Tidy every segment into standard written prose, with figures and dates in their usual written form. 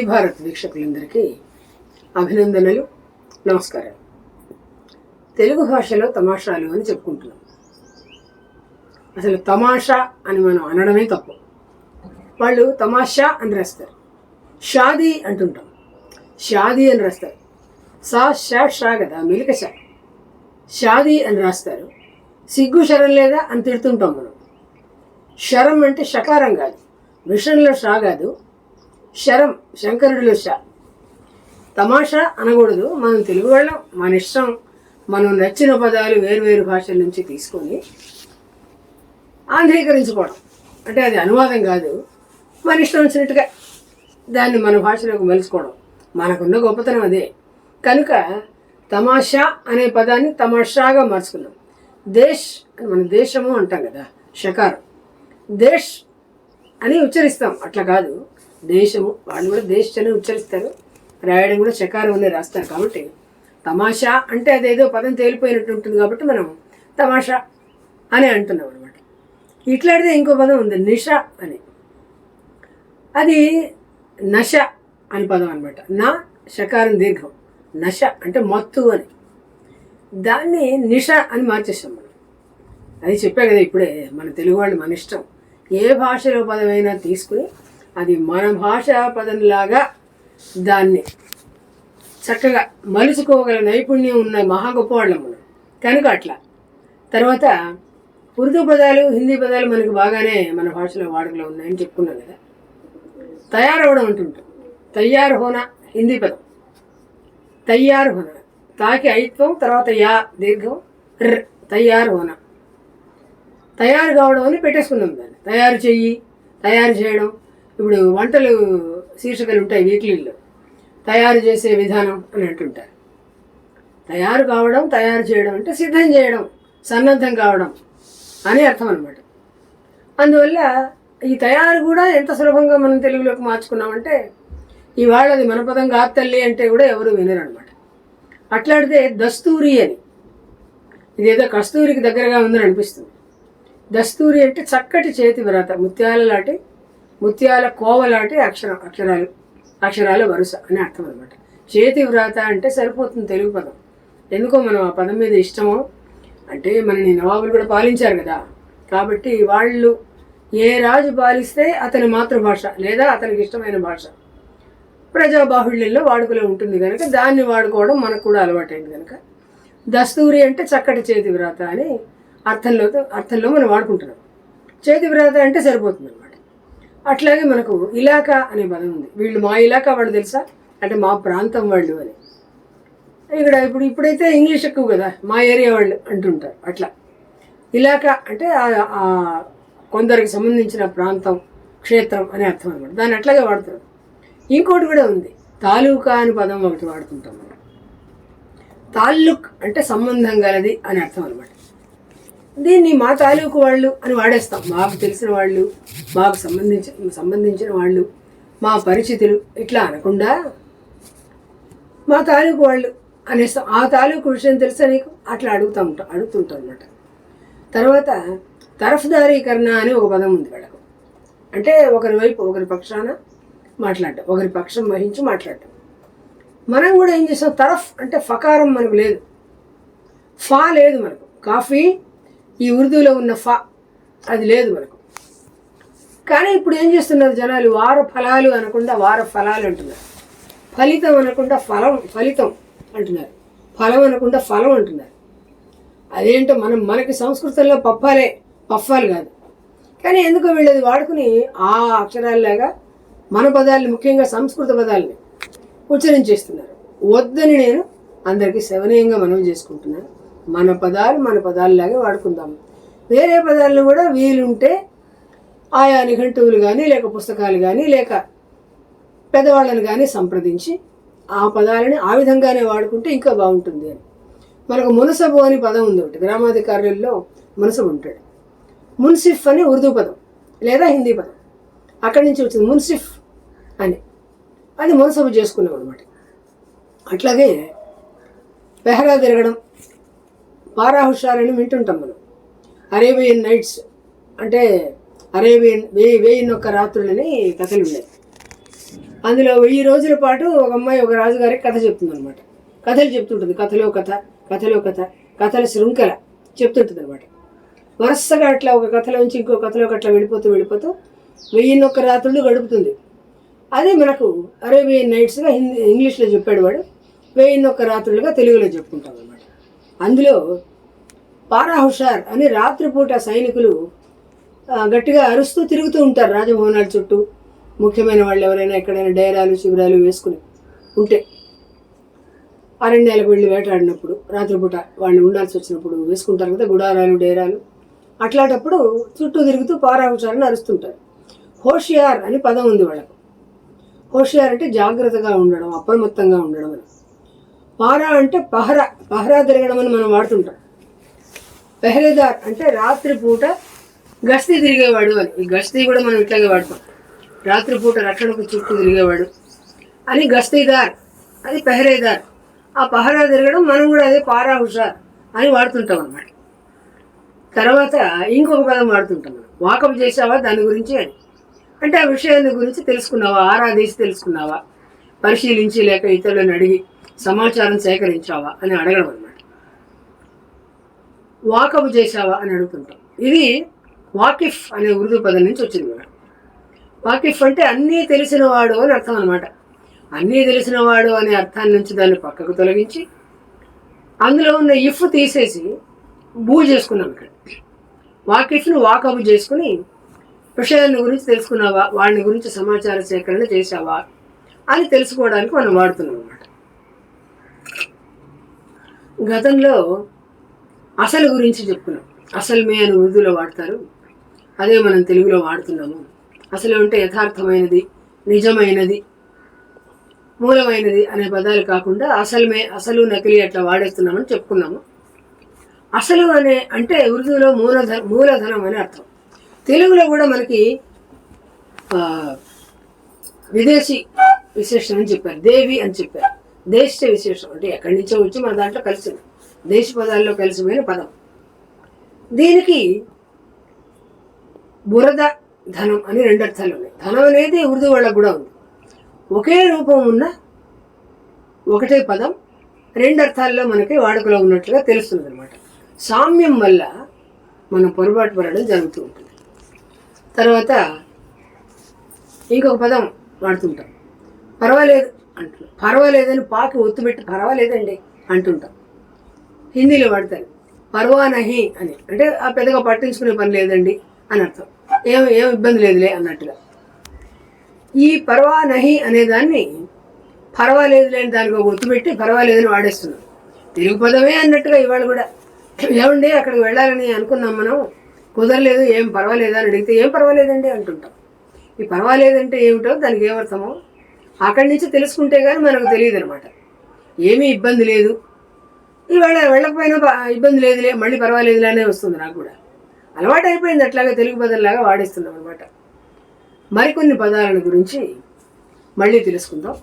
భారత్ వీక్షకులందరికీ అభినందనలు, నమస్కారం. తెలుగు భాషలో తమాషాలు అని చెప్పుకుంటున్నాం. అసలు తమాషా అని మనం అనడమే తప్పు. వాళ్ళు తమాషా అని రాస్తారు, షాదీ అంటుంటాం, షాదీ అని రాస్తారు. షా కదా, మిలిక షాదీ అని రాస్తారు. సిగ్గు శరం లేదా అని తిడుతుంటాం మనం. శరం అంటే షకారం కాదు, విషయంలో షా కాదు, శరం శంకరుడిలో షా. తమాషా అనకూడదు. మనం తెలుగు వాళ్ళం, మన ఇష్టం, మనం నచ్చిన పదాలు వేరువేరు భాషల నుంచి తీసుకొని ఆంధ్రీకరించుకోవడం. అంటే అది అనువాదం కాదు, మన ఇష్టం వచ్చినట్టుగా దాన్ని మన భాషలోకి మలుచుకోవడం మనకున్న గొప్పతనం అదే. కనుక తమాషా అనే పదాన్ని తమాషాగా మార్చుకున్నాం. దేశ్ అని మన దేశము అంటాం కదా, షకారం. దేశ్ అని ఉచ్చరిస్తాం, అట్లా కాదు దేశము. వాళ్ళు కూడా దేశ్ అని ఉచ్చరిస్తారు, రాయడం కూడా షకారం అనే రాస్తారు. కాబట్టి తమాషా అంటే అదేదో పదం తేలిపోయినట్టు ఉంటుంది కాబట్టి మనం తమాషా అని అంటున్నాం అనమాట. ఇట్లాంటిదే ఇంకో పదం ఉంది, నిష అని. అది నష అని పదం అనమాట. నా షకారం దీర్ఘం, నష అంటే మత్తు అని. దాన్ని నిష అని మార్చేస్తాం మనం. అది చెప్పా కదా ఇప్పుడే, మన తెలుగు వాళ్ళు మన ఇష్టం. ఏ భాషలో పదమైనా తీసుకుని అది మన భాషా పదంలాగా దాన్ని చక్కగా మలుచుకోగల నైపుణ్యం ఉన్న మహా గొప్పవాళ్ళం మనం. కనుక అట్లా. తర్వాత ఉర్దూ పదాలు, హిందీ పదాలు మనకు బాగానే మన భాషలో వాడుకలో ఉన్నాయని చెప్పుకున్నాం కదా. తయారవడం అంటుంటాం. తయారు హోనా హిందీ పదం. తయారు హోనా, తాకి ఐత్వం, తర్వాత యా దీర్ఘం, తయారు హోనా. తయారు కావడం అని పెట్టేసుకున్నాం దాన్ని. తయారు చెయ్యి, తయారు చేయడం. ఇప్పుడు వంటలు శీర్షికలు ఉంటాయి వీక్లీలో, తయారు చేసే విధానం అని అంటుంటారు. తయారు కావడం, తయారు చేయడం అంటే సిద్ధం చేయడం, సన్నద్ధం కావడం అని అర్థం అనమాట. అందువల్ల ఈ తయారు కూడా ఎంత సులభంగా మనం తెలుగులోకి మార్చుకున్నామంటే, ఇవాళ అది మన పదం కాదు తల్లి అంటే కూడా ఎవరు వినరు అనమాట. అట్లాడితే దస్తూరి అని, ఇదేదో కస్తూరికి దగ్గరగా ఉందని అనిపిస్తుంది. దస్తూరి అంటే చక్కటి చేతి వ్రాత, ముత్యాల కోవలాంటి అక్షరాల వరుస అని అర్థం అనమాట. చేతి వ్రాత అంటే సరిపోతుంది తెలుగు పదం. ఎందుకో మనం ఆ పదం మీద ఇష్టమో, అంటే మనని నవాబులు కూడా పాలించారు కదా, కాబట్టి వాళ్ళు ఏ రాజు పాలిస్తే అతని మాతృభాష లేదా అతనికి ఇష్టమైన భాష ప్రజాబాహుళ్యంలో వాడుకలో ఉంటుంది కనుక దాన్ని వాడుకోవడం మనకు కూడా అలవాటైంది. కనుక దస్తూరి అంటే చక్కటి చేతి వ్రాత అని అర్థంలో మనం వాడుకుంటున్నాం. చేతి వ్రాత అంటే సరిపోతుంది అనమాట. అట్లాగే మనకు ఇలాకా అనే పదం ఉంది. వీళ్ళు మా ఇలాకా వాళ్ళు తెలుసా అంటే మా ప్రాంతం వాళ్ళు అని. ఇక్కడ ఇప్పుడైతే ఇంగ్లీష్ ఎక్కువ కదా, మా ఏరియా వాళ్ళు అంటుంటారు. అట్లా ఇలాకా అంటే కొందరికి సంబంధించిన ప్రాంతం, క్షేత్రం అనే అర్థం అనమాట. దాన్ని అట్లాగే వాడుతారు. ఇంకోటి కూడా ఉంది, తాలూకా అని పదం ఒకటి వాడుతుంటాం మనం. తాల్లుక్ అంటే సంబంధం గలది అని అర్థం అనమాట. దీన్ని మా తాలూకు వాళ్ళు అని వాడేస్తాం. మాకు తెలిసిన వాళ్ళు, మాకు సంబంధించిన వాళ్ళు, మా పరిచితులు ఇట్లా అనకుండా మా తాలూకు వాళ్ళు అనేస్తాం. ఆ తాలూకు విషయం తెలుసా నీకు అట్లా అడుగుతుంటాం అనమాట. తర్వాత తరఫ్దారీకరణ అని ఒక పదం ఉంది వాళ్ళకు. అంటే ఒకరి వైపు ఒకరి పక్షాన మాట్లాడటం, ఒకరి పక్షం వహించి మాట్లాడటం. మనం కూడా ఏం చేస్తాం, తరఫ్ అంటే ఫకారం మనకు లేదు, ఫా లేదు మనకు. కాఫీ ఈ ఉర్దూలో ఉన్న ఫా అది లేదు మనకు. కానీ ఇప్పుడు ఏం చేస్తున్నారు జనాలు, వార ఫలాలు అనకుండా వార ఫలాలు అంటున్నారు. ఫలితం అనకుండా ఫలితం అంటున్నారు. ఫలం అనకుండా ఫలం అంటున్నారు. అదేంటో మనకి సంస్కృతంలో పఫ్ఫాలు కాదు. కానీ ఎందుకో వీళ్ళది వాడుకుని ఆ అక్షరాల్లాగా మన పదాలని, ముఖ్యంగా సంస్కృత పదాలని ఉచ్చరించేస్తున్నారు. వద్దని నేను అందరికీ సవనీయంగా మనవి చేసుకుంటున్నాను. మన పదాలలాగే వాడుకుందాము. వేరే పదాలను కూడా వీలుంటే ఆయా నిఘంటువులు కానీ, లేక పుస్తకాలు కానీ, లేక పెద్దవాళ్ళని కానీ సంప్రదించి ఆ పదాలని ఆ విధంగానే వాడుకుంటే ఇంకా బాగుంటుంది అని. మనకు మునసబు అని పదం ఉంది ఒకటి, గ్రామాధికారులలో మునసబు ఉంటాడు. మున్సిఫ్ అని ఉర్దూ పదం లేదా హిందీ పదం, అక్కడి నుంచి వచ్చింది మున్సిఫ్ అని. అది మునసబు చేసుకున్నాం అనమాట. అట్లాగే పెహరా తిరగడం, పారా హుషార్ అని వింటుంటాం మనం. అరేబియన్ నైట్స్ అంటే అరేబియన్ 1001 రాత్రులని కథలు ఉన్నాయి. అందులో 1000 రోజుల పాటు ఒక అమ్మాయి ఒక రాజుగారికి కథ చెప్తుంది అనమాట. కథలు చెప్తుంటుంది, కథలో కథ, కథలో కథ, కథల శృంఖల చెప్తుంటుంది అనమాట. వరుసగా అట్లా ఒక కథలోంచి ఇంకో కథలోకి అట్లా వెళ్ళిపోతూ 1001 రాత్రులు గడుపుతుంది. అదే మనకు అరేబియన్ నైట్స్గా ఇంగ్లీష్లో చెప్పాడు వాడు, 1001 రాత్రులుగా తెలుగులో చెప్పుకుంటాం అనమాట. అందులో పారా హుషార్ అని రాత్రిపూట సైనికులు గట్టిగా అరుస్తూ తిరుగుతూ ఉంటారు రాజభవనాల చుట్టూ. ముఖ్యమైన వాళ్ళు ఎవరైనా ఎక్కడైనా డేరాలు శిబిరాలు వేసుకుని ఉంటే, అరణ్యాలకు వెళ్ళి వేటాడినప్పుడు రాత్రిపూట వాళ్ళు ఉండాల్సి వచ్చినప్పుడు వేసుకుంటారు కదా గుడారాలు డేరాలు. అట్లాంటప్పుడు చుట్టూ తిరుగుతూ పారా హుషార్ అని అరుస్తుంటారు. హోషియార్ అని పదం ఉంది వాళ్ళకు. హోషియార్ అంటే జాగ్రత్తగా ఉండడం, అప్రమత్తంగా ఉండడం అని. పారా అంటే పహరా తిరగడం అని మనం వాడుతుంటాం. పెహరేదార్ అంటే రాత్రిపూట గస్తీ తిరిగేవాడు అని. ఈ గస్తీ కూడా మనం ఇట్లాగే వాడతాం, రాత్రిపూట రక్షణకు చుట్టూ తిరిగేవాడు అని. గస్తీదార్ అది పెహరేదార్. ఆ పహరా తిరగడం మనం కూడా అదే పారా హుషార్ అని వాడుతుంటాం అన్నమాట. తర్వాత ఇంకొక పదం వాడుతుంటాం మనం, వాకప్ చేసావా దాని గురించి అని. అంటే ఆ విషయాన్ని గురించి తెలుసుకున్నావా, ఆరాధేసి తెలుసుకున్నావా, పరిశీలించి లేక ఇతరులను అడిగి సమాచారం సేకరించావా అని అడగడం అన్నమాట. వాకప్ చేసావా అని అడుగుతుంటాం. ఇది వాకిఫ్ అనే ఉర్దూ పదం నుంచి వచ్చింది మనకు. వాకిఫ్ అంటే అన్నీ తెలిసినవాడు అని అర్థం అనమాట. అన్నీ తెలిసినవాడు అనే అర్థాన్ని నుంచి దాన్ని పక్కకు తొలగించి అందులో ఉన్న ఇఫ్ తీసేసి బూ చేసుకున్నాం. ఇక్కడ వాకిఫ్ను వాకబు చేసుకుని విషయాన్ని గురించి తెలుసుకున్నావా, వాడిని గురించి సమాచార సేకరణ చేసావా అని తెలుసుకోవడానికి మనం వాడుతున్నాం అన్నమాట. గతంలో అసలు గురించి చెప్పుకున్నాం. అసలు మే అని ఉర్దూలో వాడతారు, అదే మనం తెలుగులో వాడుతున్నాము. అసలు అంటే యథార్థమైనది, నిజమైనది, మూలమైనది అనే పదాలు కాకుండా అసలుమే, అసలు, నకిలీ అట్లా వాడేస్తున్నామని చెప్పుకున్నాము. అసలు అనే అంటే ఉర్దూలో మూలధనం అని అర్థం. తెలుగులో కూడా మనకి విదేశీ విశేషం అని చెప్పారు, దేవి అని చెప్పారు. దేశ విశేషం అంటే ఎక్కడి నుంచో వచ్చి మన దాంట్లో కలిసింది, దేశ పదాల్లో కలిసిపోయిన పదం. దీనికి బురద, ధనం అని 2 అర్థాలు ఉన్నాయి. ధనం అనేది ఉర్దూ వాళ్ళకు కూడా ఉంది. ఒకే రూపం ఉన్న ఒకటే పదం 2 అర్థాల్లో మనకి వాడుకలో ఉన్నట్లుగా తెలుస్తుంది అనమాట. సామ్యం వల్ల మనం పొరపాటు పడడం జరుగుతూ ఉంటుంది. తర్వాత ఇంకొక పదం వాడుతుంటాం, పర్వాలేదు అంటున్నాం. పర్వాలేదని పాకి ఒత్తు పెట్టి పర్వాలేదండి అంటుంటాం. హిందీలో వాడతారు పర్వా నహి అని, అంటే ఆ పెద్దగా పట్టించుకునే పని లేదండి అని అర్థం. ఏం ఇబ్బంది లేదులే అన్నట్టుగా. ఈ పర్వా నహి అనే దాన్ని పర్వాలేదులే అని దానికి ఒక ఒత్తు పెట్టి పర్వాలేదని వాడేస్తున్నాం. తెలుగు పదమే అన్నట్టుగా ఇవాళ కూడా ఏమండి అక్కడికి వెళ్ళాలని అనుకున్నాం మనం, కుదరలేదు, ఏం పర్వాలేదా అని అడిగితే ఏం పర్వాలేదండి అంటుంటాం. ఈ పర్వాలేదంటే ఏమిటో దానికి ఏమర్థమో అక్కడి నుంచి తెలుసుకుంటే కానీ మనకు తెలియదు అనమాట. ఏమీ ఇబ్బంది లేదు, ఇవాళ వెళ్ళకపోయినా ఇబ్బంది లేదులే, మళ్ళీ పర్వాలేదులానే వస్తుంది. నాకు కూడా అలవాటు అయిపోయింది అట్లాగే తెలుగు పదాలలాగా వాడేస్తున్నాం అనమాట. మరికొన్ని పదాలను గురించి మళ్ళీ తెలుసుకుందాం.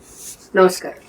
నమస్కారం.